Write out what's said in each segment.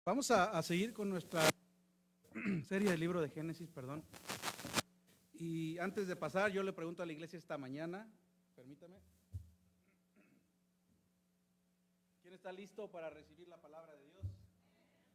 Vamos a seguir con nuestra serie del libro de Génesis, perdón. Y antes de pasar, yo le pregunto a la iglesia esta mañana, permítame, ¿quién está listo para recibir la palabra de Dios?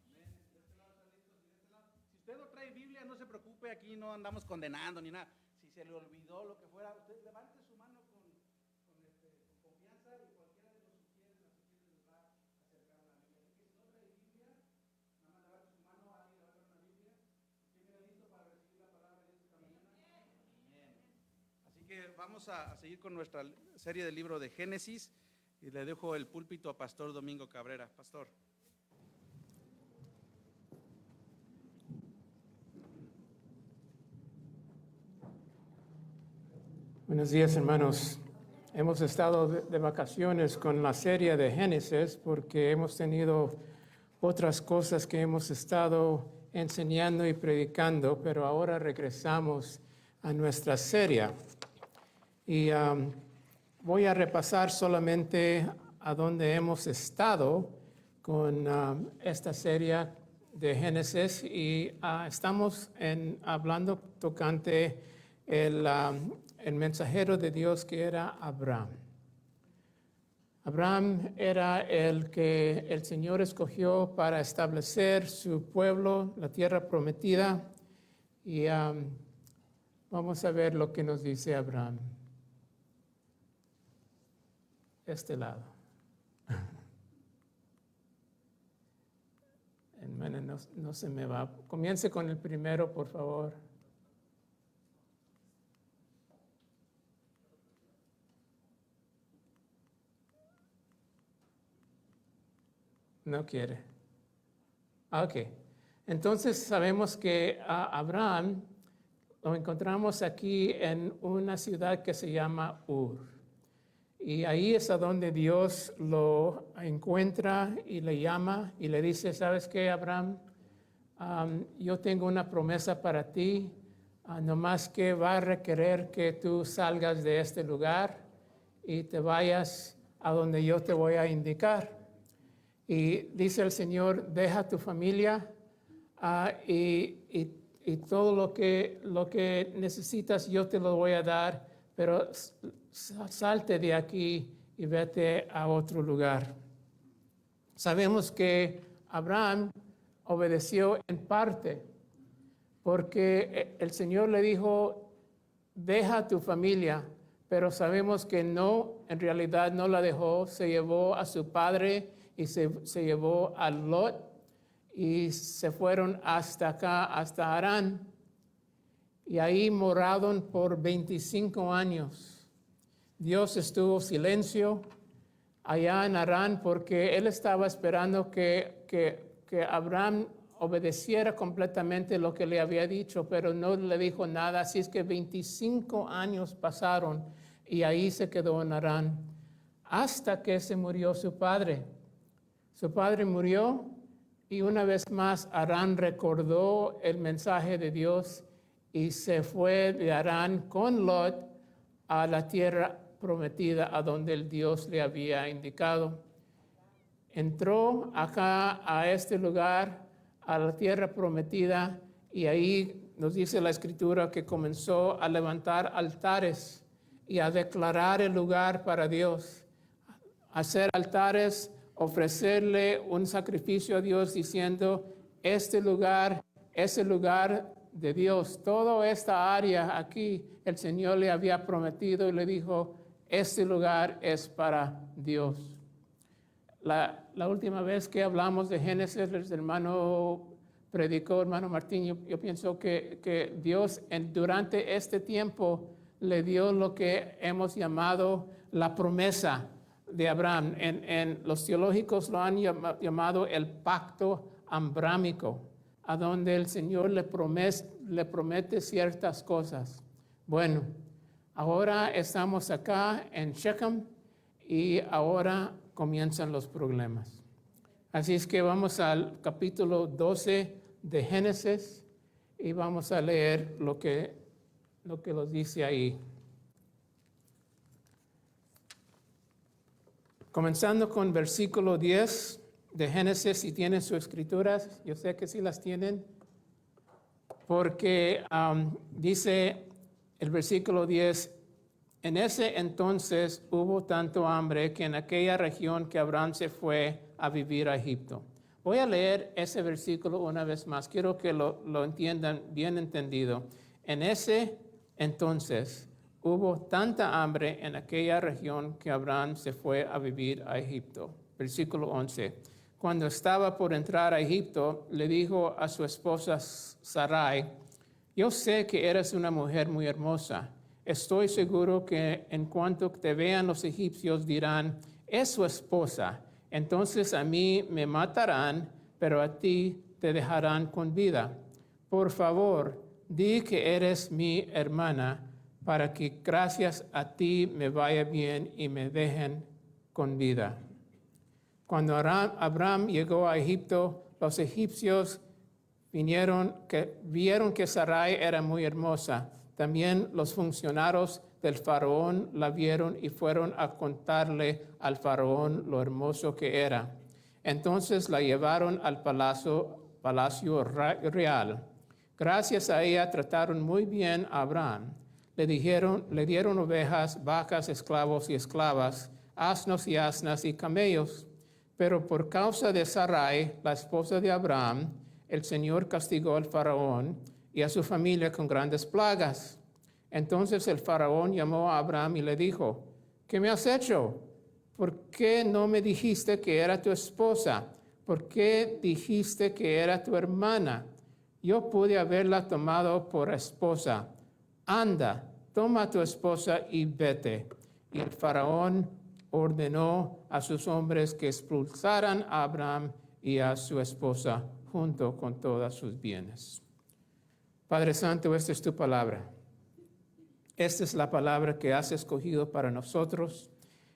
Amén. ¿De este lado están listos? ¿Y de este lado? Si usted no trae Biblia, no se preocupe, aquí no andamos condenando ni nada. Si se le olvidó lo que fuera, usted levante su mano con confianza y cualquiera de los sugieres les va a acercar la Biblia. Así que si no trae Biblia, nada más levante su mano, alguien le va a traer una Biblia. ¿Quién está listo para recibir la palabra de Dios esta mañana? Amén. Así que vamos a seguir con nuestra serie del libro de Génesis y le dejo el púlpito a Pastor Domingo Cabrera. Pastor. Buenos días, hermanos. Hemos estado de vacaciones con la serie de Génesis porque hemos tenido otras cosas que hemos estado enseñando y predicando, pero ahora regresamos a nuestra serie. Y voy a repasar solamente a dónde hemos estado con esta serie de Génesis y estamos hablando tocante el mensajero de Dios que era Abraham. Abraham era el que el Señor escogió para establecer su pueblo, la tierra prometida. Y vamos a ver lo que nos dice Abraham. Este lado. Hermana, no se me va. Comience con el primero, por favor. No quiere. Ok. Entonces sabemos que a Abraham lo encontramos aquí en una ciudad que se llama Ur. Y ahí es a donde Dios lo encuentra y le llama y le dice, ¿sabes qué, Abraham? Yo tengo una promesa para ti, nomás que va a requerir que tú salgas de este lugar y te vayas a donde yo te voy a indicar. Y dice el Señor, deja tu familia y todo lo que necesitas yo te lo voy a dar, pero salte de aquí y vete a otro lugar. Sabemos que Abraham obedeció en parte porque el Señor le dijo, deja tu familia, pero sabemos que no, en realidad no la dejó, se llevó a su padre y se llevó a Lot y se fueron hasta acá, hasta Harán. Y ahí moraron por 25 años. Dios estuvo silencio allá en Harán porque él estaba esperando que Abraham obedeciera completamente lo que le había dicho, pero no le dijo nada. Así es que 25 años pasaron y ahí se quedó en Harán hasta que se murió su padre. Su padre murió y una vez más Harán recordó el mensaje de Dios y se fue de Harán con Lot a la tierra prometida a donde el Dios le había indicado. Entró acá a este lugar, a la tierra prometida, y ahí nos dice la Escritura que comenzó a levantar altares y a declarar el lugar para Dios. Hacer altares, ofrecerle un sacrificio a Dios diciendo, este lugar es el lugar de Dios. Toda esta área aquí el Señor le había prometido y le dijo, este lugar es para Dios. La última vez que hablamos de Génesis, el hermano predicó, hermano Martín, yo pienso que Dios durante este tiempo le dio lo que hemos llamado la promesa de Abraham. Los teológicos lo han llamado el pacto abrámico, a donde el Señor le promete ciertas cosas. Bueno, ahora estamos acá en Shechem y ahora comienzan los problemas. Así es que vamos al capítulo 12 de Génesis y vamos a leer lo que nos dice ahí. Comenzando con versículo 10, de Génesis, si tienen sus escrituras, yo sé que sí las tienen, porque dice el versículo 10, en ese entonces hubo tanto hambre que en aquella región que Abraham se fue a vivir a Egipto. Voy a leer ese versículo una vez más, quiero que lo entiendan bien entendido. En ese entonces hubo tanta hambre en aquella región que Abraham se fue a vivir a Egipto. Versículo 11. Cuando estaba por entrar a Egipto, le dijo a su esposa Sarai, yo sé que eres una mujer muy hermosa. Estoy seguro que en cuanto te vean los egipcios dirán, es su esposa. Entonces a mí me matarán, pero a ti te dejarán con vida. Por favor, di que eres mi hermana, para que gracias a ti me vaya bien y me dejen con vida. Cuando Abraham llegó a Egipto, los egipcios vieron que Sarai era muy hermosa. También los funcionarios del faraón la vieron y fueron a contarle al faraón lo hermoso que era. Entonces la llevaron al palacio real. Gracias a ella trataron muy bien a Abraham. Le dieron ovejas, vacas, esclavos y esclavas, asnos y asnas y camellos. Pero por causa de Sarai, la esposa de Abraham, el Señor castigó al faraón y a su familia con grandes plagas. Entonces el faraón llamó a Abraham y le dijo, ¿qué me has hecho? ¿Por qué no me dijiste que era tu esposa? ¿Por qué dijiste que era tu hermana? Yo pude haberla tomado por esposa. Anda, toma a tu esposa y vete. Y el faraón ordenó a sus hombres que expulsaran a Abraham y a su esposa junto con todos sus bienes. Padre Santo, esta es tu palabra. Esta es la palabra que has escogido para nosotros.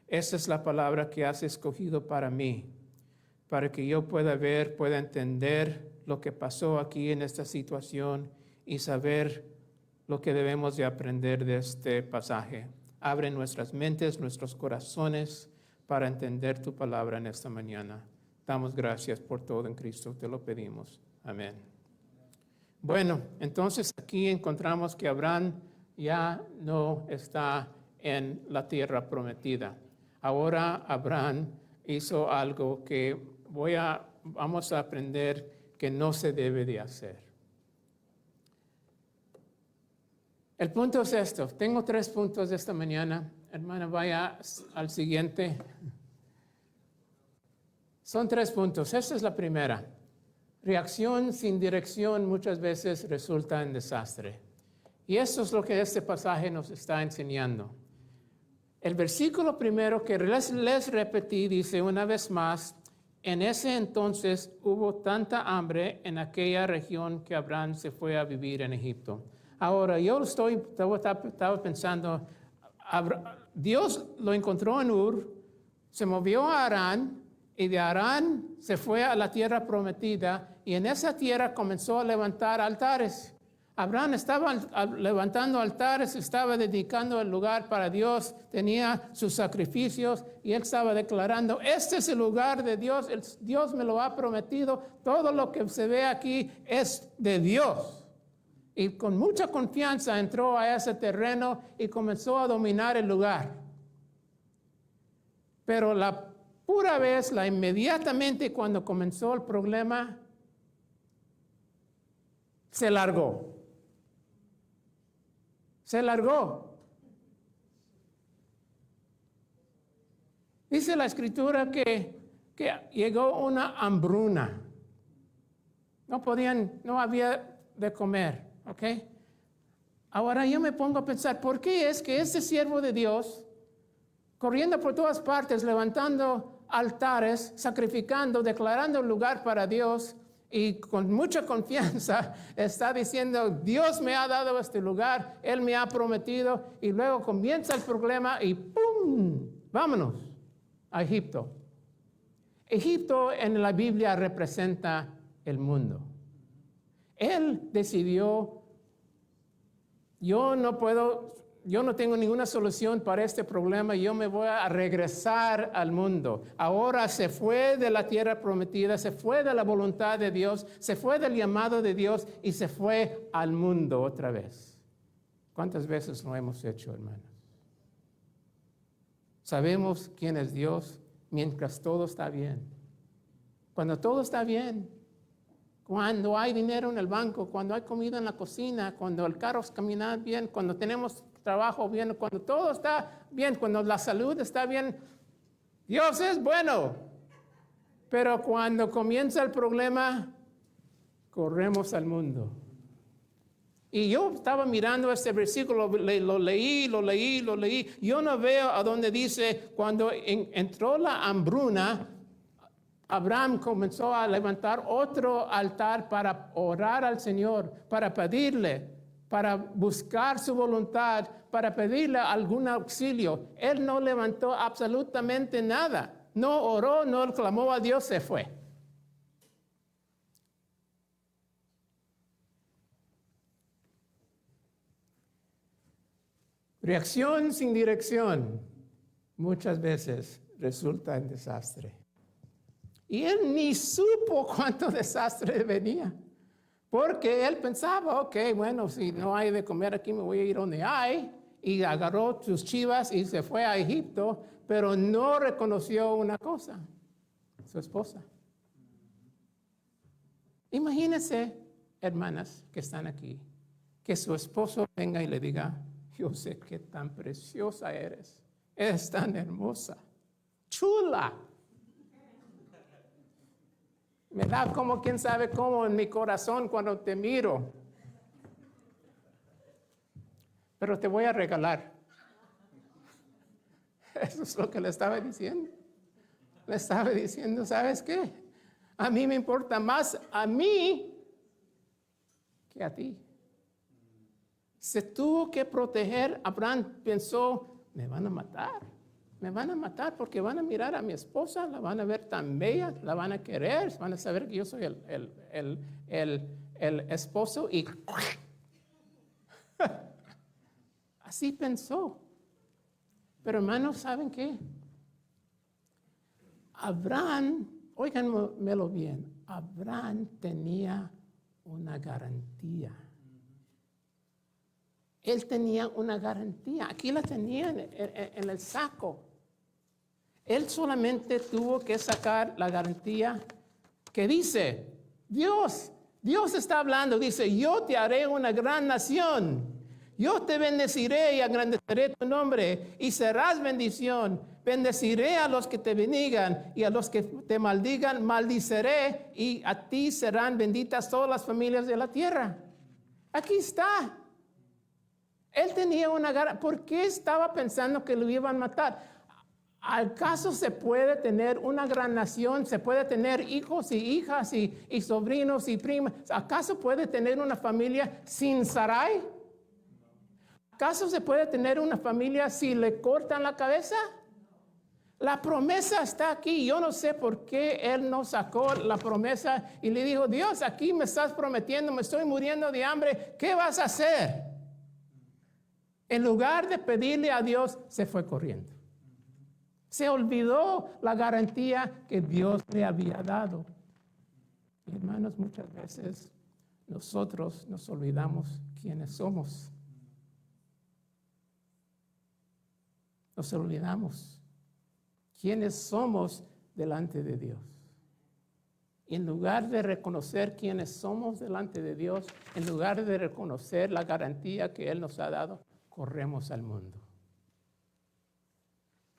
Esta es la palabra que has escogido para mí, para que yo pueda ver, pueda entender lo que pasó aquí en esta situación y saber lo que debemos de aprender de este pasaje. Abre nuestras mentes, nuestros corazones para entender tu palabra en esta mañana. Damos gracias por todo en Cristo, te lo pedimos. Amén. Bueno, entonces aquí encontramos que Abraham ya no está en la tierra prometida. Ahora Abraham hizo algo que vamos a aprender que no se debe de hacer. El punto es esto. Tengo 3 puntos esta mañana. Hermana, vaya al siguiente. Son 3 puntos. Esta es la primera. Reacción sin dirección muchas veces resulta en desastre. Y eso es lo que este pasaje nos está enseñando. El versículo primero que les repetí dice una vez más, en ese entonces hubo tanta hambre en aquella región que Abraham se fue a vivir en Egipto. Ahora, yo estaba pensando, Dios lo encontró en Ur, se movió a Harán, y de Harán se fue a la tierra prometida, y en esa tierra comenzó a levantar altares. Abraham estaba levantando altares, estaba dedicando el lugar para Dios, tenía sus sacrificios, y él estaba declarando, este es el lugar de Dios, Dios me lo ha prometido, todo lo que se ve aquí es de Dios. Y con mucha confianza entró a ese terreno y comenzó a dominar el lugar. Pero la pura vez, inmediatamente cuando comenzó el problema, se largó. Se largó. Dice la Escritura que llegó una hambruna. No había de comer. ¿Ok? Ahora yo me pongo a pensar, ¿por qué es que este siervo de Dios, corriendo por todas partes, levantando altares, sacrificando, declarando el lugar para Dios, y con mucha confianza está diciendo, Dios me ha dado este lugar, Él me ha prometido, y luego comienza el problema y ¡pum! Vámonos a Egipto. Egipto en la Biblia representa el mundo. Él decidió, yo no puedo yo no tengo ninguna solución para este problema, yo me voy a regresar al mundo. Ahora se fue de la tierra prometida, se fue de la voluntad de Dios, se fue del llamado de Dios y se fue al mundo otra vez. ¿Cuántas veces lo hemos hecho, hermanos? Sabemos quién es Dios mientras todo está bien. Cuando todo está bien, cuando hay dinero en el banco, cuando hay comida en la cocina, cuando el carro camina bien, cuando tenemos trabajo bien, cuando todo está bien, cuando la salud está bien, Dios es bueno. Pero cuando comienza el problema, corremos al mundo. Y yo estaba mirando este versículo, lo leí. Yo no veo a donde dice, cuando entró la hambruna, Abraham comenzó a levantar otro altar para orar al Señor, para pedirle, para buscar su voluntad, para pedirle algún auxilio. Él no levantó absolutamente nada. No oró, no clamó a Dios, se fue. Reacción sin dirección muchas veces resulta en desastre. Y él ni supo cuánto desastre venía. Porque él pensaba, ok, bueno, si no hay de comer aquí, me voy a ir donde hay. Y agarró sus chivas y se fue a Egipto, pero no reconoció una cosa, su esposa. Imagínense, hermanas que están aquí, que su esposo venga y le diga, yo sé que tan preciosa eres tan hermosa, chula. Me da como quién sabe cómo en mi corazón cuando te miro. Pero te voy a regalar. Eso es lo que le estaba diciendo. Le estaba diciendo, ¿sabes qué? A mí me importa más a mí que a ti. Se tuvo que proteger. Abraham pensó, me van a matar. Me van a matar porque van a mirar a mi esposa, la van a ver tan bella, la van a querer, van a saber que yo soy el esposo y así pensó. Pero hermanos, ¿saben qué? Abraham, óiganmelo bien, Abraham tenía una garantía. Él tenía una garantía, aquí la tenía en el saco. Él solamente tuvo que sacar la garantía que dice, Dios está hablando, dice, yo te haré una gran nación, yo te bendeciré y engrandeceré tu nombre y serás bendición, bendeciré a los que te bendigan y a los que te maldigan, maldiceré y a ti serán benditas todas las familias de la tierra. Aquí está. Él tenía una garantía. ¿Por qué estaba pensando que lo iban a matar? ¿Acaso se puede tener una gran nación? ¿Se puede tener hijos y hijas y sobrinos y primas? ¿Acaso puede tener una familia sin Sarai? ¿Acaso se puede tener una familia si le cortan la cabeza? La promesa está aquí. Yo no sé por qué él no sacó la promesa y le dijo, Dios, aquí me estás prometiendo, me estoy muriendo de hambre, ¿qué vas a hacer? En lugar de pedirle a Dios, se fue corriendo. Se olvidó la garantía que Dios le había dado. Y hermanos, muchas veces nosotros nos olvidamos quiénes somos. Nos olvidamos quiénes somos delante de Dios. Y en lugar de reconocer quiénes somos delante de Dios, en lugar de reconocer la garantía que Él nos ha dado, corremos al mundo.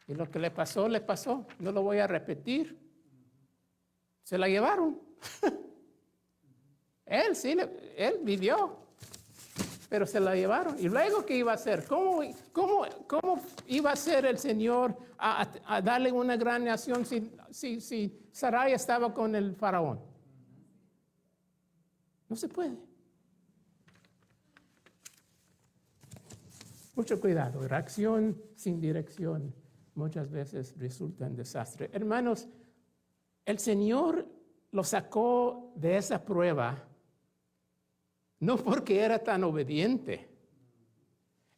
Y lo que le pasó, no lo voy a repetir. Se la llevaron. Él vivió, pero se la llevaron. ¿Y luego qué iba a hacer? ¿Cómo iba a ser el Señor a darle una gran nación si Sarai estaba con el faraón? No se puede. Mucho cuidado. Reacción sin dirección muchas veces resulta en desastre. Hermanos, el Señor lo sacó de esa prueba no porque era tan obediente.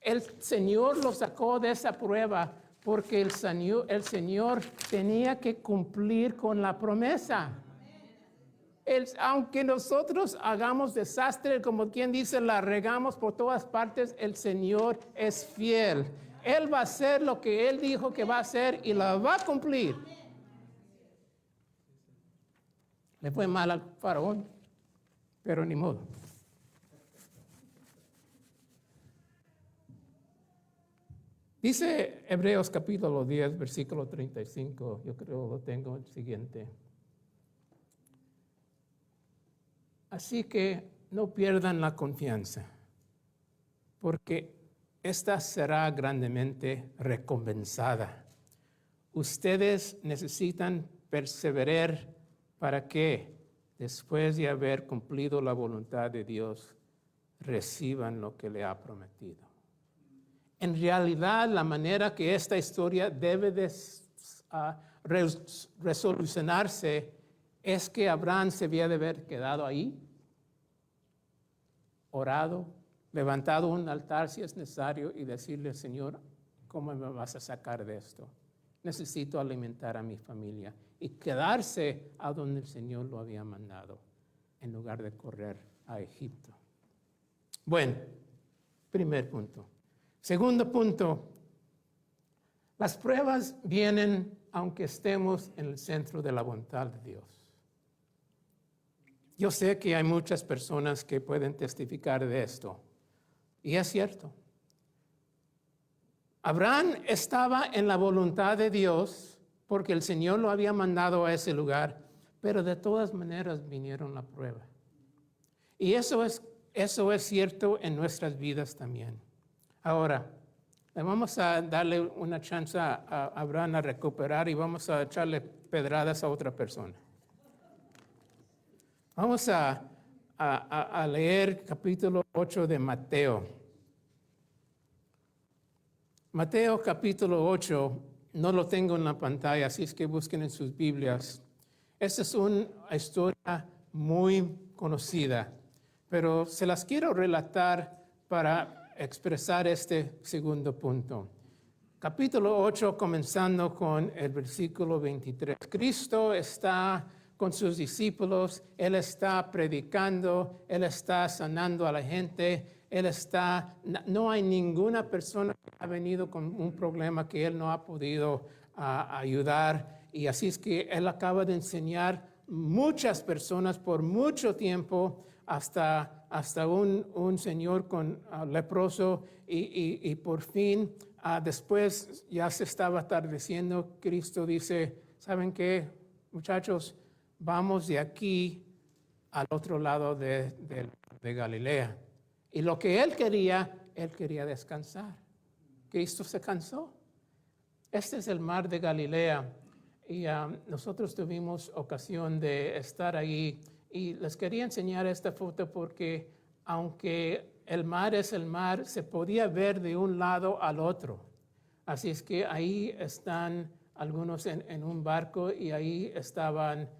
el Señor lo sacó de esa prueba porque el Señor tenía que cumplir con la promesa. Aunque nosotros hagamos desastre, como quien dice, la regamos por todas partes, el Señor es fiel. Él va a hacer lo que Él dijo que va a hacer y la va a cumplir. Le fue mal al faraón, pero ni modo. Dice Hebreos capítulo 10, versículo 35, yo creo lo tengo el siguiente. Así que no pierdan la confianza, porque esta será grandemente recompensada. Ustedes necesitan perseverar para que, después de haber cumplido la voluntad de Dios, reciban lo que le ha prometido. En realidad, la manera que esta historia debe de resolucionarse es que Abraham se había de haber quedado ahí, orado, levantado un altar si es necesario y decirle, Señor, ¿cómo me vas a sacar de esto? Necesito alimentar a mi familia y quedarse a donde el Señor lo había mandado en lugar de correr a Egipto. Bueno, primer punto. Segundo punto, las pruebas vienen aunque estemos en el centro de la voluntad de Dios. Yo sé que hay muchas personas que pueden testificar de esto, y es cierto. Abraham estaba en la voluntad de Dios porque el Señor lo había mandado a ese lugar, pero de todas maneras vinieron la prueba. Y eso es cierto en nuestras vidas también. Ahora, le vamos a darle una chance a Abraham a recuperar y vamos a echarle pedradas a otra persona. Vamos a leer capítulo 8 de Mateo. Mateo capítulo 8, no lo tengo en la pantalla, así es que busquen en sus Biblias. Esta es una historia muy conocida, pero se las quiero relatar para expresar este segundo punto. Capítulo 8, comenzando con el versículo 23. Cristo está con sus discípulos, Él está predicando, Él está sanando a la gente, no hay ninguna persona que ha venido con un problema que Él no ha podido ayudar. Y así es que Él acaba de enseñar muchas personas por mucho tiempo, hasta un señor con leproso y por fin, después ya se estaba atardeciendo, Cristo dice, ¿saben qué, muchachos? Vamos de aquí al otro lado de Galilea. Y lo que él quería descansar. Cristo se cansó. Este es el mar de Galilea y nosotros tuvimos ocasión de estar ahí. Y les quería enseñar esta foto porque aunque el mar es el mar, se podía ver de un lado al otro. Así es que ahí están algunos en un barco y ahí estaban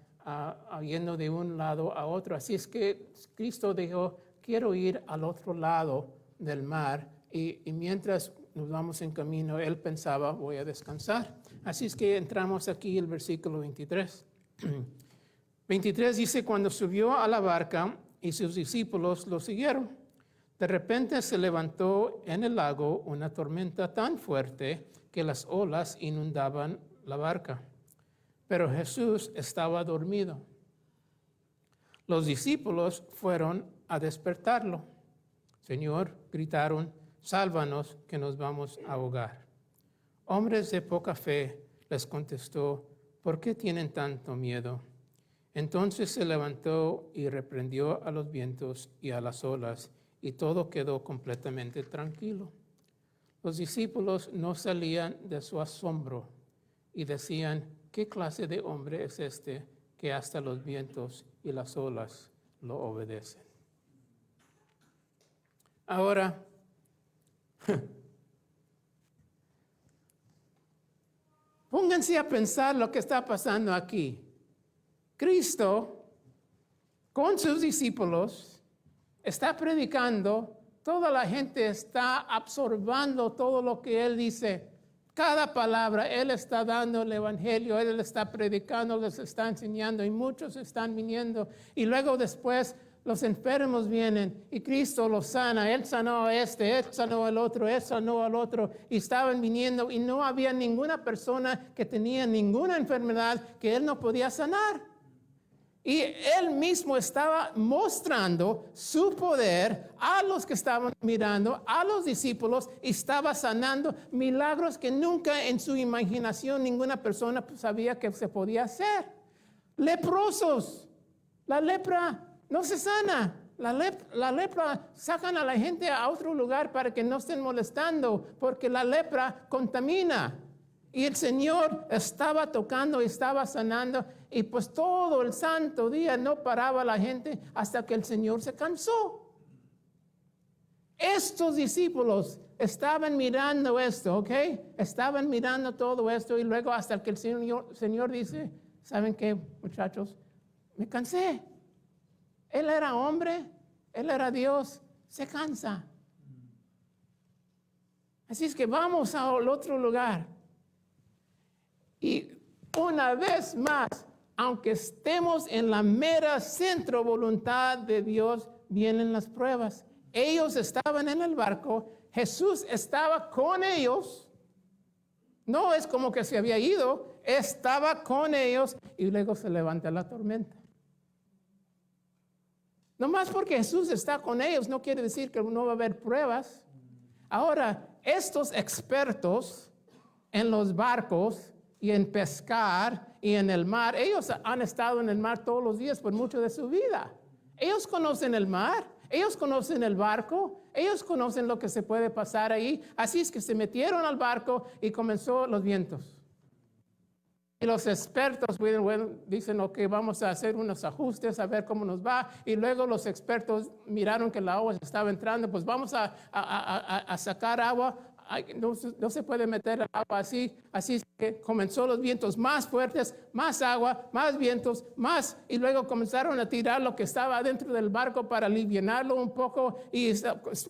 yendo de un lado a otro. Así es que Cristo dijo, quiero ir al otro lado del mar. Y mientras nos vamos en camino, Él pensaba, voy a descansar. Así es que entramos aquí el versículo 23. 23 dice, cuando subió a la barca y sus discípulos lo siguieron, de repente se levantó en el lago una tormenta tan fuerte que las olas inundaban la barca. Pero Jesús estaba dormido. Los discípulos fueron a despertarlo. Señor, gritaron, sálvanos que nos vamos a ahogar. Hombres de poca fe, les contestó, ¿por qué tienen tanto miedo? Entonces se levantó y reprendió a los vientos y a las olas, y todo quedó completamente tranquilo. Los discípulos no salían de su asombro y decían, ¿qué clase de hombre es este que hasta los vientos y las olas lo obedecen? Ahora, pónganse a pensar lo que está pasando aquí. Cristo, con sus discípulos, está predicando, Toda la gente está absorbando todo lo que Él dice. Cada palabra, Él está dando el evangelio, Él está predicando, les está enseñando y muchos están viniendo. Y luego después los enfermos vienen y Cristo los sana. Él sanó a este, Él sanó al otro, Él sanó al otro. Y estaban viniendo y no había ninguna persona que tenía ninguna enfermedad que Él no podía sanar. Y Él mismo estaba mostrando su poder a los que estaban mirando, a los discípulos, y estaba sanando milagros que nunca en su imaginación ninguna persona sabía que se podía hacer. Leprosos, la lepra no se sana. La lepra sacan a la gente a otro lugar para que no estén molestando, porque la lepra contamina. Y el Señor estaba tocando y estaba sanando. Y pues todo el santo día no paraba la gente hasta que el Señor se cansó. Estos discípulos estaban mirando esto, ¿ok? Estaban mirando todo esto y luego hasta que el Señor dice, ¿saben qué, muchachos? Me cansé. Él era hombre, Él era Dios, se cansa. Así es que vamos al otro lugar. Y una vez más, aunque estemos en la mera centro voluntad de Dios, vienen las pruebas. Ellos estaban en el barco, Jesús estaba con ellos. No es como que se había ido, estaba con ellos y luego se levanta la tormenta. Nomás porque Jesús está con ellos no quiere decir que no va a haber pruebas. Ahora, estos expertos en los barcos y en pescar y en el mar, ellos han estado en el mar todos los días por mucho de su vida. Ellos conocen el mar, ellos conocen el barco, ellos conocen lo que se puede pasar ahí. Así es que se metieron al barco y comenzó los vientos. Y los expertos dicen, ok, vamos a hacer unos ajustes, a ver cómo nos va. Y luego los expertos miraron que la agua estaba entrando, pues vamos a sacar agua. Ay, no se puede meter el agua así. Así que comenzó los vientos más fuertes, más agua, más vientos, más. Y luego comenzaron a tirar lo que estaba dentro del barco para alivianarlo un poco. Y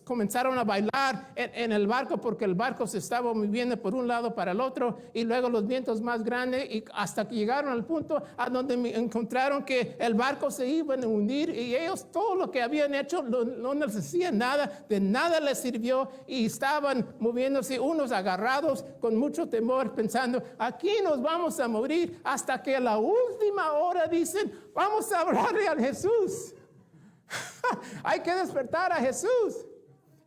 comenzaron a bailar en el barco porque el barco se estaba moviendo por un lado para el otro. Y luego los vientos más grandes y hasta que llegaron al punto a donde encontraron que el barco se iba a hundir. Y ellos todo lo que habían hecho no les hacía nada, de nada les sirvió. Y estaban moviéndose unos agarrados con mucho temor pensando, aquí nos vamos a morir, hasta que a la última hora dicen, vamos a hablarle a Jesús. Hay que despertar a Jesús.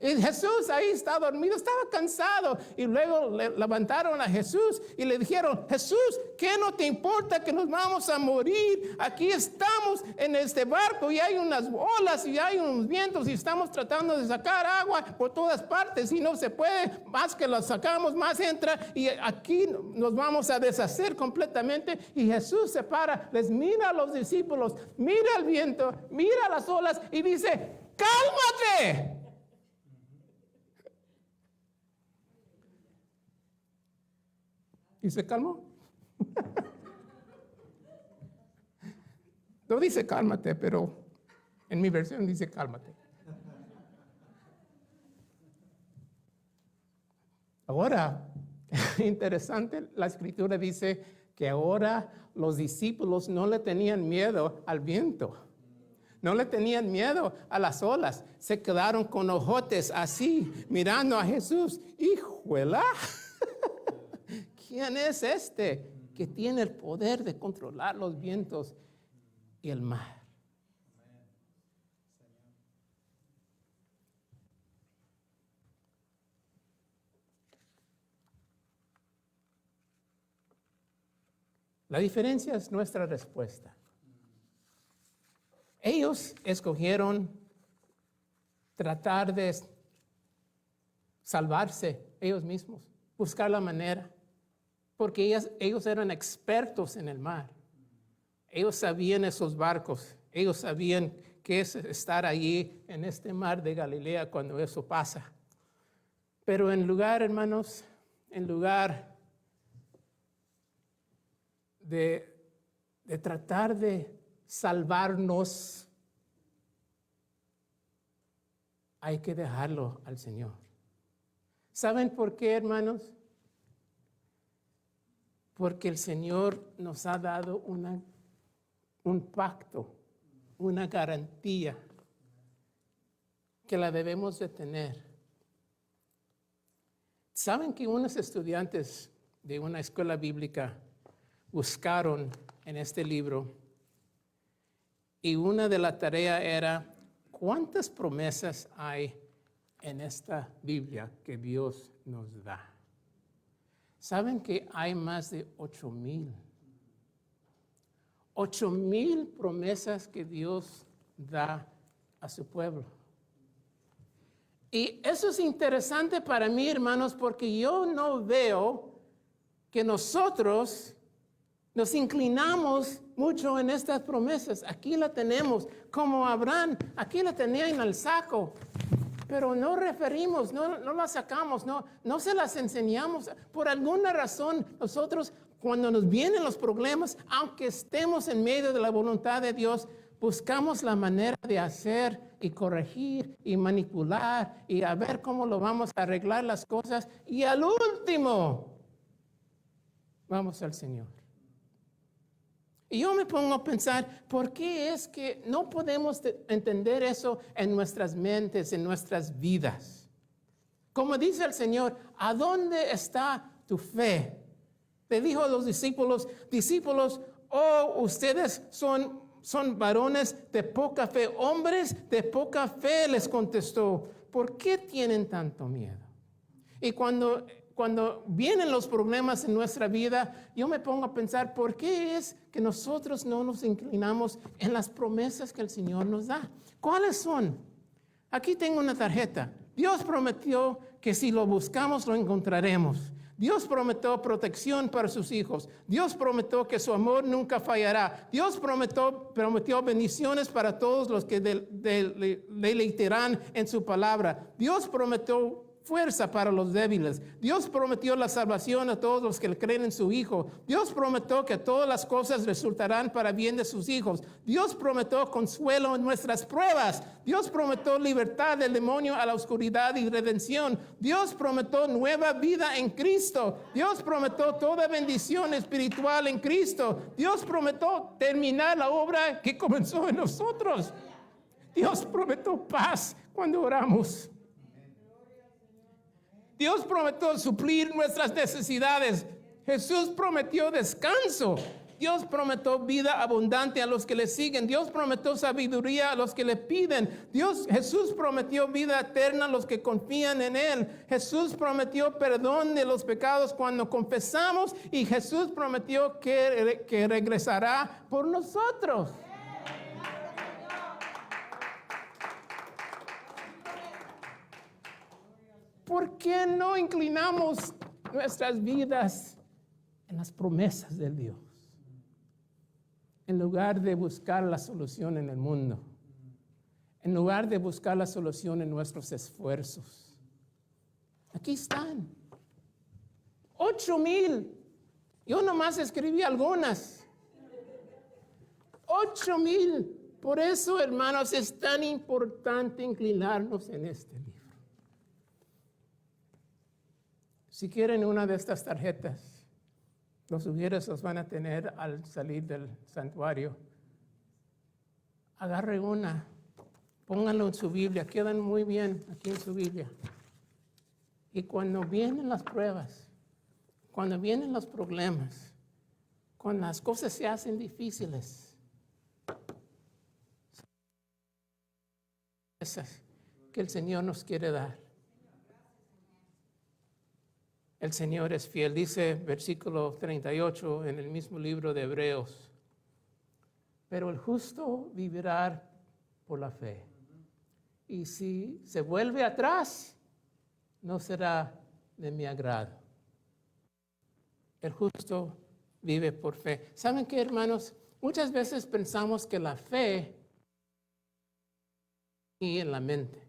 Y Jesús ahí está dormido, estaba cansado. Y luego le levantaron a Jesús y le dijeron, Jesús, ¿qué no te importa que nos vamos a morir? Aquí estamos en este barco y hay unas olas y hay unos vientos y estamos tratando de sacar agua por todas partes y no se puede, más que la sacamos, más entra y aquí nos vamos a deshacer completamente. Y Jesús se para, les mira a los discípulos, mira el viento, mira las olas y dice, ¡cálmate! ¿Y se calmó? No dice cálmate, pero en mi versión dice cálmate. Ahora, interesante, la escritura dice que ahora los discípulos no le tenían miedo al viento. No le tenían miedo a las olas. Se quedaron con ojotes así, mirando a Jesús. ¡Hijuela! ¿Quién es este que tiene el poder de controlar los vientos y el mar? La diferencia es nuestra respuesta. Ellos escogieron tratar de salvarse ellos mismos, buscar la manera. Porque ellos eran expertos en el mar. Ellos sabían esos barcos. Ellos sabían qué es estar allí en este mar de Galilea cuando eso pasa. Pero en lugar, hermanos, en lugar de tratar de salvarnos, hay que dejarlo al Señor. ¿Saben por qué, hermanos? Porque el Señor nos ha dado un pacto, una garantía que la debemos de tener. ¿Saben que unos estudiantes de una escuela bíblica buscaron en este libro y una de las tareas era cuántas promesas hay en esta Biblia que Dios nos da? ¿Saben que hay más de 8,000? 8,000 promesas que Dios da a su pueblo. Y eso es interesante para mí, hermanos, porque yo no veo que nosotros nos inclinamos mucho en estas promesas. Aquí la tenemos, como Abraham, aquí la tenía en el saco, pero no referimos, no la sacamos, no se las enseñamos. Por alguna razón, nosotros, cuando nos vienen los problemas, aunque estemos en medio de la voluntad de Dios, buscamos la manera de hacer y corregir y manipular y a ver cómo lo vamos a arreglar las cosas. Y al último, vamos al Señor. Y yo me pongo a pensar, ¿por qué es que no podemos entender eso en nuestras mentes, en nuestras vidas? Como dice el Señor, ¿a dónde está tu fe? Le dijo a los discípulos, oh, ustedes son varones de poca fe, hombres de poca fe, les contestó. ¿Por qué tienen tanto miedo? Y cuando vienen los problemas en nuestra vida, yo me pongo a pensar, ¿por qué es que nosotros no nos inclinamos en las promesas que el Señor nos da? ¿Cuáles son? Aquí tengo una tarjeta. Dios prometió que si lo buscamos, lo encontraremos. Dios prometió protección para sus hijos. Dios prometió que su amor nunca fallará. Dios prometió bendiciones para todos los que deleitarán en su palabra. Dios prometió fuerza para los débiles. Dios prometió la salvación a todos los que creen en su Hijo. Dios prometió que todas las cosas resultarán para bien de sus hijos. Dios prometió consuelo en nuestras pruebas. Dios prometió libertad del demonio a la oscuridad y redención. Dios prometió nueva vida en Cristo. Dios prometió toda bendición espiritual en Cristo. Dios prometió terminar la obra que comenzó en nosotros. Dios prometió paz cuando oramos. Dios prometió suplir nuestras necesidades. Jesús prometió descanso. Dios prometió vida abundante a los que le siguen. Dios prometió sabiduría a los que le piden. Jesús prometió vida eterna a los que confían en Él. Jesús prometió perdón de los pecados cuando confesamos. Y Jesús prometió que regresará por nosotros. ¿Por qué no inclinamos nuestras vidas en las promesas de Dios? En lugar de buscar la solución en el mundo. En lugar de buscar la solución en nuestros esfuerzos. Aquí están. 8,000. Yo nomás escribí algunas. 8,000. Por eso, hermanos, es tan importante inclinarnos en este libro. Si quieren una de estas tarjetas, los sugieres los van a tener al salir del santuario. Agarre una, pónganlo en su Biblia, quedan muy bien aquí en su Biblia. Y cuando vienen las pruebas, cuando vienen los problemas, cuando las cosas se hacen difíciles, esas que el Señor nos quiere dar. El Señor es fiel. Dice versículo 38 en el mismo libro de Hebreos. Pero el justo vivirá por la fe. Y si se vuelve atrás, no será de mi agrado. El justo vive por fe. ¿Saben qué, hermanos? Muchas veces pensamos que la fe y en la mente.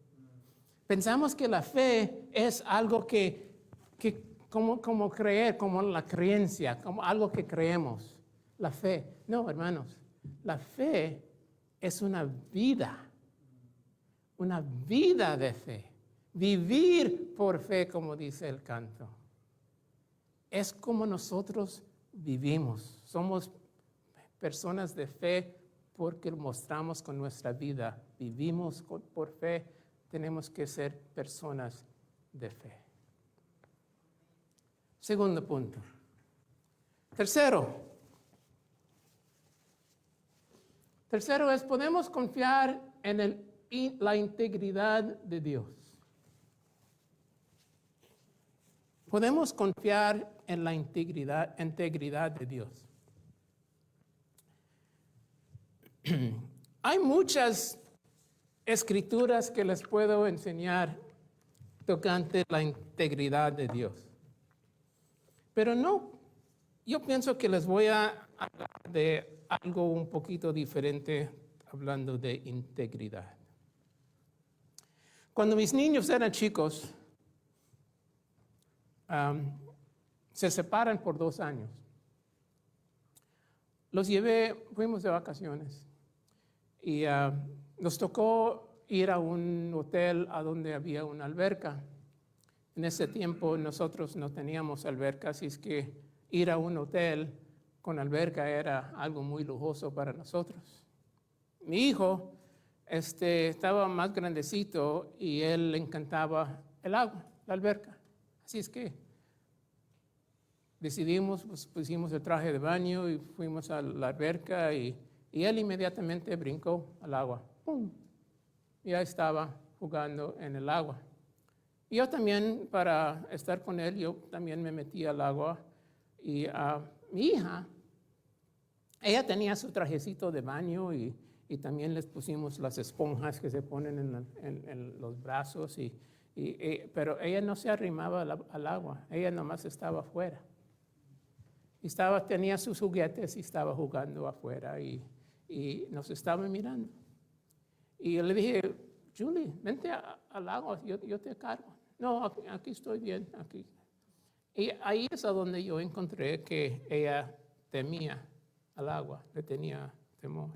Pensamos que la fe es algo que como creer, como la creencia, como algo que creemos. La fe. No, hermanos. La fe es una vida una vida de fe. Vivir por fe, como dice el canto. Es como nosotros vivimos. Somos personas de fe porque mostramos con nuestra vida. Vivimos por fe. Tenemos que ser personas de fe. Segundo punto. Tercero es podemos confiar en la integridad de Dios. Podemos confiar en la integridad de Dios. Hay muchas escrituras que les puedo enseñar tocante la integridad de Dios. Pero no, yo pienso que les voy a hablar de algo un poquito diferente hablando de integridad. Cuando mis niños eran chicos, se separan por 2 años. Los llevé, fuimos de vacaciones y nos tocó ir a un hotel a donde había una alberca. En ese tiempo nosotros no teníamos alberca, así es que ir a un hotel con alberca era algo muy lujoso para nosotros. Mi hijo estaba más grandecito y él le encantaba el agua, la alberca. Así es que decidimos, pues, pusimos el traje de baño y fuimos a la alberca y él inmediatamente brincó al agua. ¡Pum! Y ahí estaba jugando en el agua. Y yo también, para estar con él, yo también me metí al agua. Y mi hija, ella tenía su trajecito de baño y también les pusimos las esponjas que se ponen en los brazos. Pero ella no se arrimaba al agua, ella nomás estaba afuera. Y tenía sus juguetes y estaba jugando afuera y nos estaba mirando. Y yo le dije, Julie, vente al agua, yo te cargo. No, aquí estoy bien, aquí. Y ahí es a donde yo encontré que ella temía al agua, le tenía temor.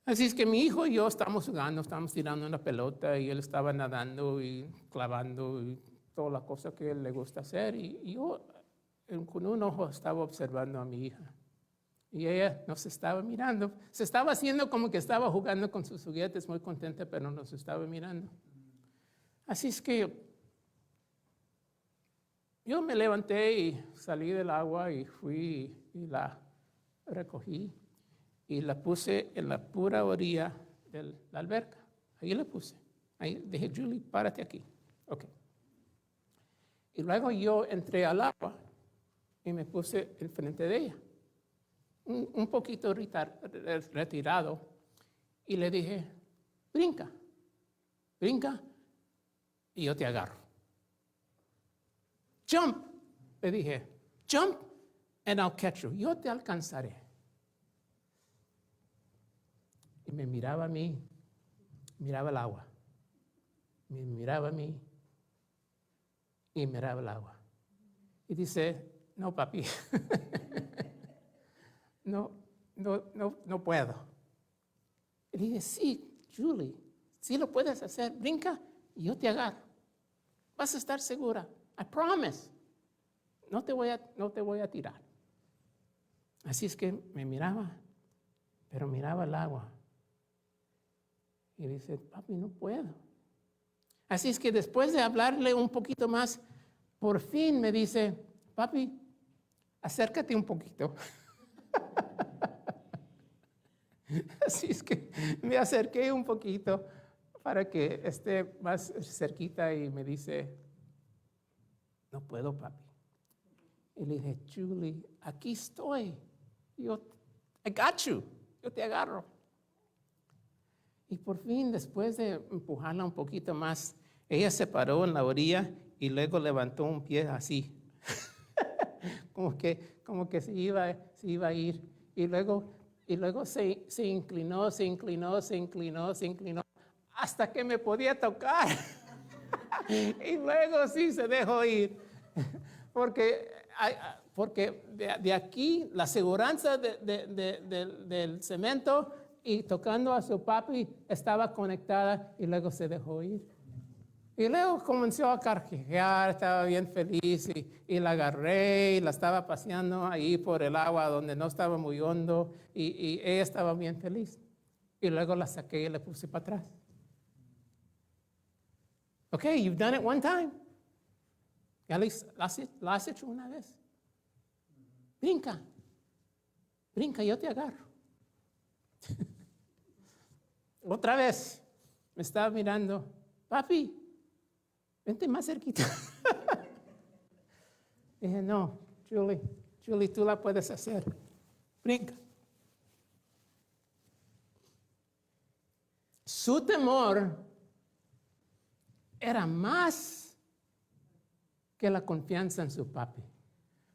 Así es que mi hijo y yo estábamos jugando, estábamos tirando una pelota y él estaba nadando y clavando y toda la cosa que a él le gusta hacer. Y yo con un ojo estaba observando a mi hija. Y ella nos estaba mirando. Se estaba haciendo como que estaba jugando con sus juguetes, muy contenta, pero nos estaba mirando. Así es que yo me levanté y salí del agua y fui y la recogí y la puse en la pura orilla de la alberca. Ahí la puse. Ahí dije, Julie, párate aquí. Ok. Y luego yo entré al agua y me puse enfrente de ella, un poquito retirado, y le dije, brinca, y yo te agarro. Jump, le dije, jump and I'll catch you. Yo te alcanzaré. Y me miraba a mí, miraba el agua. Me miraba a mí y miraba el agua. Y dice, no, papi, no puedo. Y dije, sí, Julie, sí lo puedes hacer. Brinca y yo te agarro. Vas a estar segura. I promise. No te voy a tirar. Así es que me miraba, pero miraba el agua. Y dice, papi, no puedo. Así es que después de hablarle un poquito más, por fin me dice, papi, acércate un poquito. Así es que me acerqué un poquito para que esté más cerquita y me dice, no puedo, papi. Y le dije, Julie, aquí estoy. I got you. Yo te agarro. Y por fin, después de empujarla un poquito más, ella se paró en la orilla y luego levantó un pie así. como que se iba a ir. Y luego se inclinó, hasta que me podía tocar. Y luego sí se dejó ir. Porque de aquí la seguridad del cemento y tocando a su papi, estaba conectada y luego se dejó ir. Y luego comenzó a carcajear, estaba bien feliz y la agarré y la estaba paseando ahí por el agua donde no estaba muy hondo y ella estaba bien feliz. Y luego la saqué y la puse para atrás. Okay, you've done it one time. Ya lo has hecho una vez. Brinca, brinca, yo te agarro. Otra vez me estaba mirando, papi, vente más cerquita. Dije, no, Julie, tú la puedes hacer. Brinca. Su temor era más que la confianza en su papi.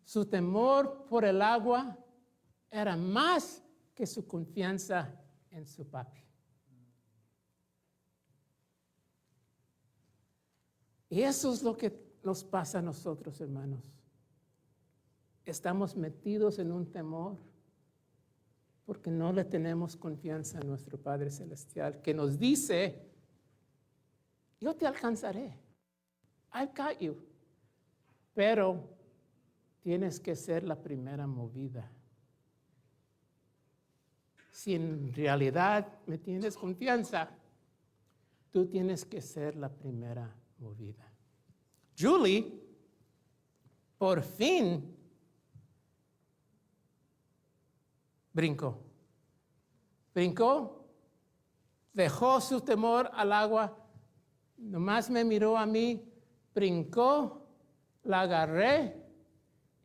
Su temor por el agua era más que su confianza en su papi. Y eso es lo que nos pasa a nosotros, hermanos. Estamos metidos en un temor porque no le tenemos confianza a nuestro Padre Celestial, que nos dice, yo te alcanzaré. I've got you. Pero tienes que ser la primera movida. Si en realidad me tienes confianza, tú tienes que ser la primera movida. Julie, por fin, brincó, dejó su temor al agua, nomás me miró a mí, brincó, la agarré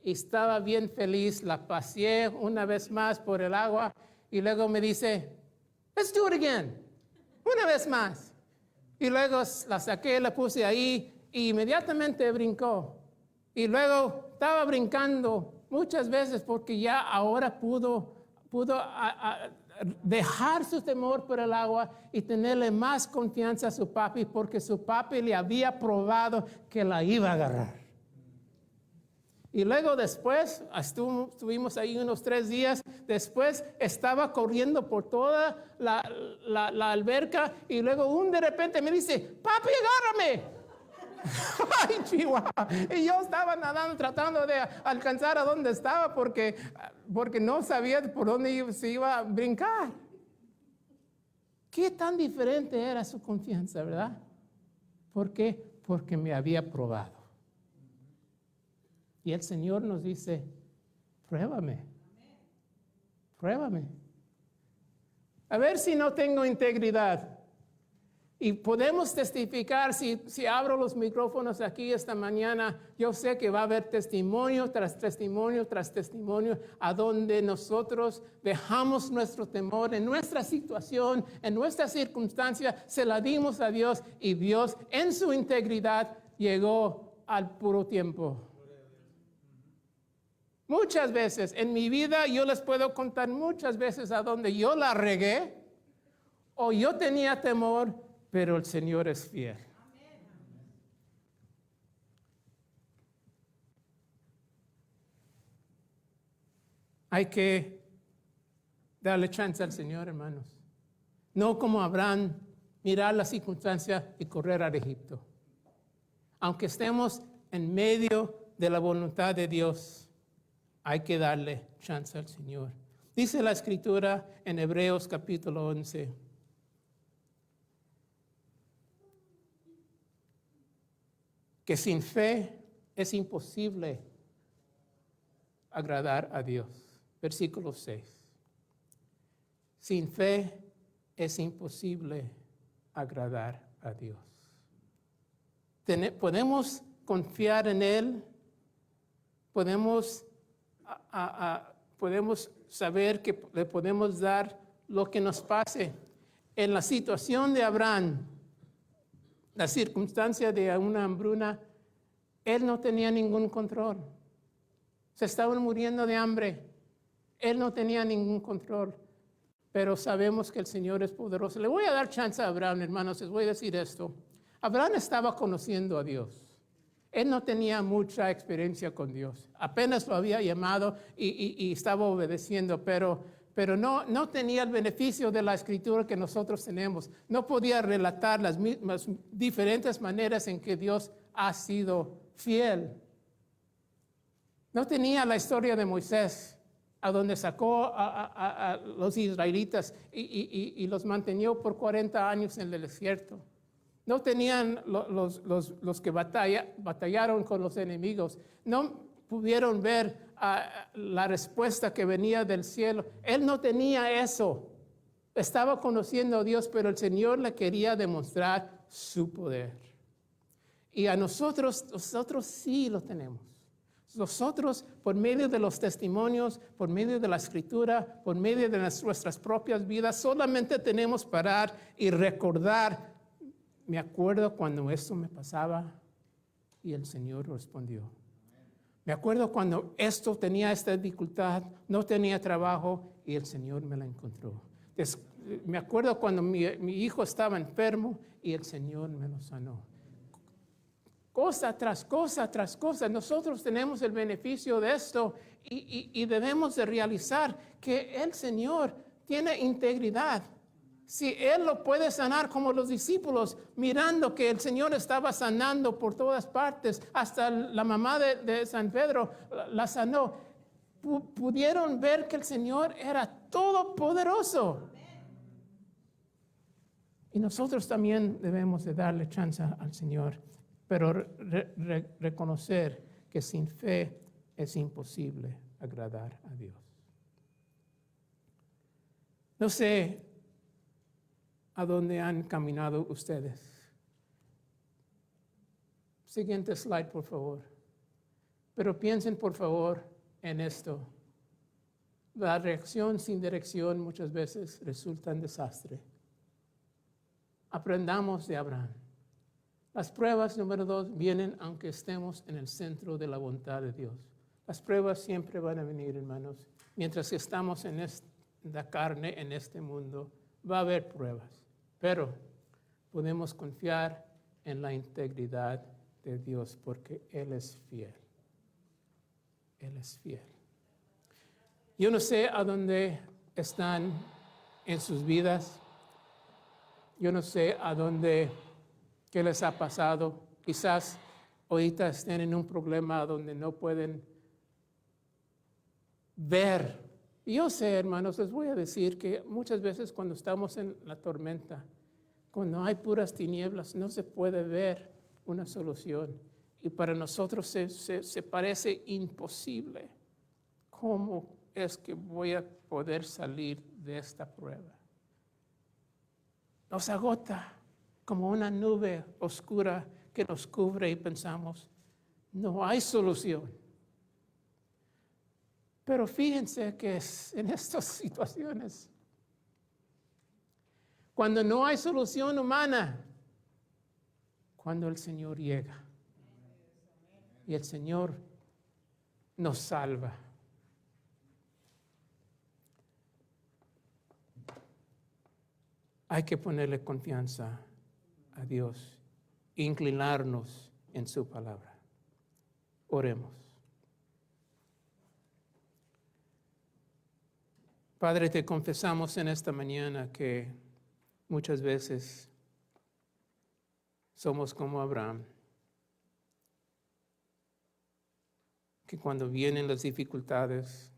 y estaba bien feliz, la paseé una vez más por el agua y luego me dice, let's do it again, una vez más. Y luego la saqué, la puse ahí e inmediatamente brincó. Y luego estaba brincando muchas veces porque ya ahora pudo dejar su temor por el agua y tenerle más confianza a su papi porque su papi le había probado que la iba a agarrar. Y luego después, estuvimos ahí unos 3 días, después estaba corriendo por toda la alberca y luego de repente me dice, papi, agárrame. Ay, Chihuahua. Y yo estaba nadando, tratando de alcanzar a donde estaba porque no sabía por dónde se iba a brincar. ¿Qué tan diferente era su confianza, verdad? ¿Por qué? Porque me había probado. Y el Señor nos dice, pruébame. A ver si no tengo integridad. Y podemos testificar, si abro los micrófonos aquí esta mañana, yo sé que va a haber testimonio tras testimonio tras testimonio a donde nosotros dejamos nuestro temor en nuestra situación, en nuestra circunstancia, se la dimos a Dios y Dios en su integridad llegó al puro tiempo. Muchas veces en mi vida yo les puedo contar muchas veces a donde yo la regué o yo tenía temor, pero el Señor es fiel. Hay que darle chance al Señor, hermanos. No como Abraham, mirar la circunstancia y correr al Egipto. Aunque estemos en medio de la voluntad de Dios, hay que darle chance al Señor. Dice la Escritura en Hebreos capítulo 11. Que sin fe es imposible agradar a Dios. Versículo 6. Sin fe es imposible agradar a Dios. Podemos confiar en Él, podemos saber que le podemos dar lo que nos pase. En la situación de Abraham, la circunstancia de una hambruna, él no tenía ningún control. Se estaban muriendo de hambre. Él no tenía ningún control. Pero sabemos que el Señor es poderoso. Le voy a dar chance a Abraham, hermanos. Les voy a decir esto. Abraham estaba conociendo a Dios. Él no tenía mucha experiencia con Dios. Apenas lo había llamado y estaba obedeciendo. Pero pero no tenía el beneficio de la escritura que nosotros tenemos. No podía relatar las mismas diferentes maneras en que Dios ha sido fiel. No tenía la historia de Moisés, a donde sacó a los israelitas y los mantenió por 40 años en el desierto. No tenían los que batallaron con los enemigos. No pudieron ver la respuesta que venía del cielo. Él no tenía eso. Estaba conociendo a Dios, pero el Señor le quería demostrar su poder. Y a nosotros sí lo tenemos. Nosotros, por medio de los testimonios, por medio de la escritura, por medio de nuestras propias vidas, solamente tenemos que parar y recordar. Me acuerdo cuando esto me pasaba y el Señor respondió. Me acuerdo cuando esto tenía esta dificultad, no tenía trabajo y el Señor me la encontró. Me acuerdo cuando mi hijo estaba enfermo y el Señor me lo sanó. Cosa tras cosa tras cosa. Nosotros tenemos el beneficio de esto y debemos de realizar que el Señor tiene integridad. Si Él lo puede sanar como los discípulos, mirando que el Señor estaba sanando por todas partes, hasta la mamá de San Pedro la sanó, pudieron ver que el Señor era todopoderoso. Y nosotros también debemos de darle chance al Señor, pero reconocer que sin fe es imposible agradar a Dios. No sé a dónde han caminado ustedes. Siguiente slide, por favor. Pero piensen, por favor, en esto. La reacción sin dirección muchas veces resulta en desastre. Aprendamos de Abraham. Las pruebas, número 2, vienen aunque estemos en el centro de la voluntad de Dios. Las pruebas siempre van a venir, hermanos. Mientras estamos en la carne, en este mundo, va a haber pruebas. Pero podemos confiar en la integridad de Dios porque Él es fiel. Él es fiel. Yo no sé a dónde están en sus vidas. Yo no sé a dónde, qué les ha pasado. Quizás ahorita estén en un problema donde no pueden ver. Y yo sé, hermanos, les voy a decir que muchas veces cuando estamos en la tormenta, cuando hay puras tinieblas, no se puede ver una solución. Y para nosotros se parece imposible. ¿Cómo es que voy a poder salir de esta prueba? Nos agota como una nube oscura que nos cubre y pensamos, no hay solución. Pero fíjense que en estas situaciones, cuando no hay solución humana, cuando el Señor llega y el Señor nos salva. Hay que ponerle confianza a Dios, inclinarnos en su palabra. Oremos. Padre, te confesamos en esta mañana que muchas veces somos como Abraham, que cuando vienen las dificultades,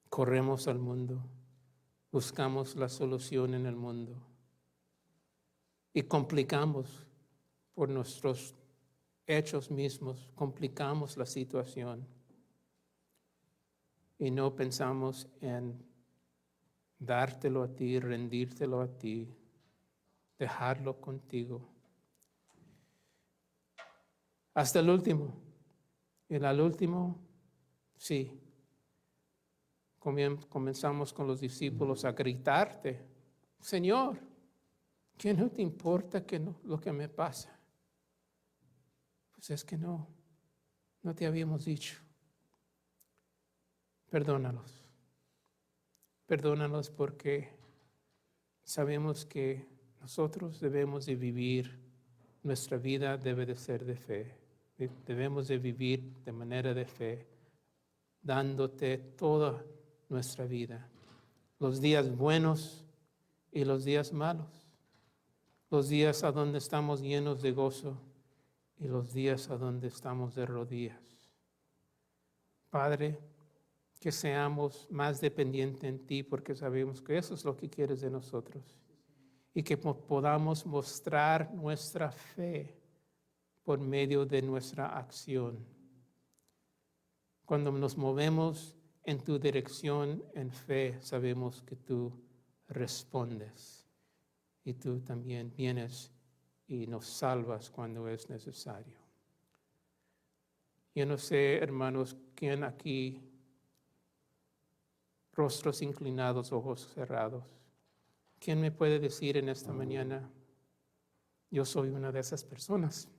corremos al mundo, buscamos la solución en el mundo y complicamos por nuestros hechos mismos, complicamos la situación. Y no pensamos en dártelo a ti, rendírtelo a ti, dejarlo contigo. Hasta el último. Y al último, sí. Comenzamos con los discípulos a gritarte, Señor, ¿qué no te importa lo que me pasa? Pues es que no te habíamos dicho. Perdónalos. Perdónalos porque sabemos que nosotros debemos de vivir, nuestra vida debe de ser de fe. Debemos de vivir de manera de fe, dándote toda nuestra vida. los días buenos y los días malos, los días a donde estamos llenos de gozo y los días a donde estamos de rodillas. Padre, que seamos más dependientes en ti, porque sabemos que eso es lo que quieres de nosotros, y que podamos mostrar nuestra fe por medio de nuestra acción. Cuando nos movemos en tu dirección en fe, sabemos que tú respondes y tú también vienes y nos salvas cuando es necesario. Yo no sé, hermanos, quién aquí, rostros inclinados, ojos cerrados, ¿quién me puede decir en esta mañana, yo soy una de esas personas?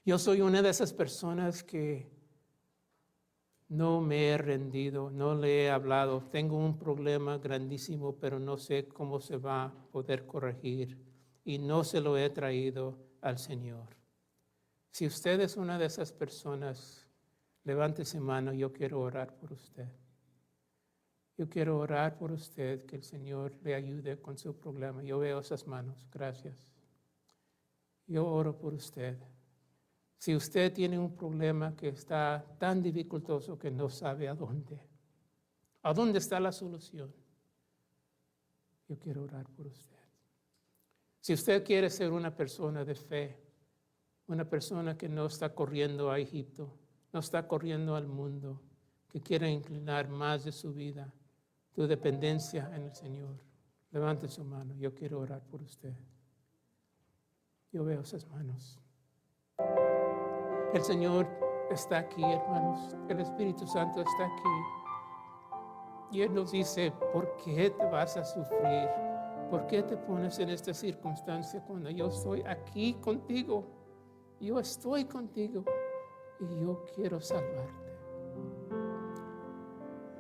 Yo soy una de esas personas que no me he rendido, no le he hablado. Tengo un problema grandísimo, pero no sé cómo se va a poder corregir y no se lo he traído al Señor. Si usted es una de esas personas, levante su mano, yo quiero orar por usted. Yo quiero orar por usted, que el Señor le ayude con su problema. Yo veo esas manos, gracias. Yo oro por usted. Si usted tiene un problema que está tan dificultoso que no sabe a dónde está la solución, yo quiero orar por usted. Si usted quiere ser una persona de fe, una persona que no está corriendo a Egipto, no está corriendo al mundo, que quiere inclinar más de su vida, tu dependencia en el Señor, levante su mano, yo quiero orar por usted. Yo veo esas manos. El Señor está aquí, hermanos. El Espíritu Santo está aquí. Y Él nos dice, ¿por qué te vas a sufrir? ¿Por qué te pones en esta circunstancia cuando yo estoy aquí contigo? Yo estoy contigo y yo quiero salvarte.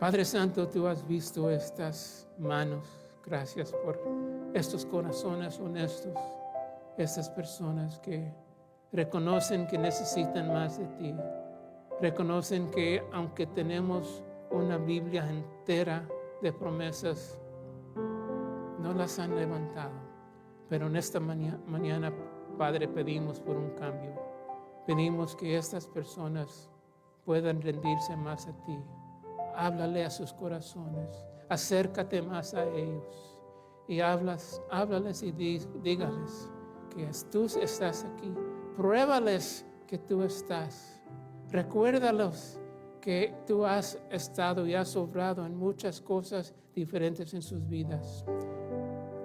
Padre Santo, tú has visto estas manos. Gracias por estos corazones honestos, estas personas que reconocen que necesitan más de ti. Reconocen que aunque tenemos una Biblia entera de promesas, no las han levantado. Pero en esta mañana, Padre, pedimos por un cambio. Pedimos que estas personas puedan rendirse más a ti. Háblale a sus corazones. Acércate más a ellos. Y háblales y dígales que tú estás aquí. Pruébales que tú estás. Recuérdalos que tú has estado y has obrado en muchas cosas diferentes en sus vidas.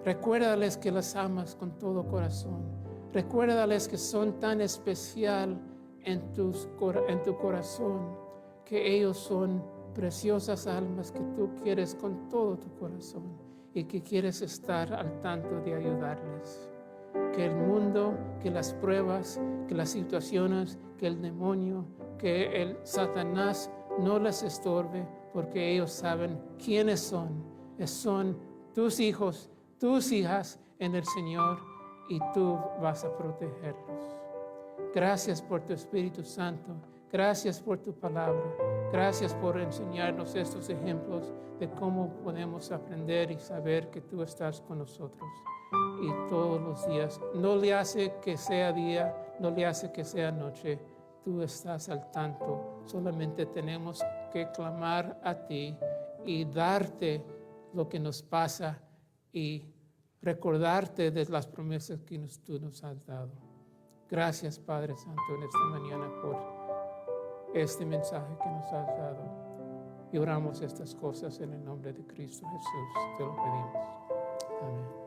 Recuérdales que las amas con todo corazón. Recuérdales que son tan especial en tu corazón, que ellos son preciosas almas que tú quieres con todo tu corazón y que quieres estar al tanto de ayudarles. Que el mundo, que las pruebas, que las situaciones, que el demonio, que el Satanás no les estorbe, porque ellos saben quiénes son. Son tus hijos, tus hijas en el Señor, y tú vas a protegerlos. Gracias por tu Espíritu Santo. Gracias por tu palabra. Gracias por enseñarnos estos ejemplos de cómo podemos aprender y saber que tú estás con nosotros. Y todos los días, no le hace que sea día, no le hace que sea noche, tú estás al tanto. Solamente tenemos que clamar a ti y darte lo que nos pasa y recordarte de las promesas que tú nos has dado. Gracias, Padre Santo, en esta mañana por este mensaje que nos has dado. Y oramos estas cosas en el nombre de Cristo Jesús. Te lo pedimos. Amén.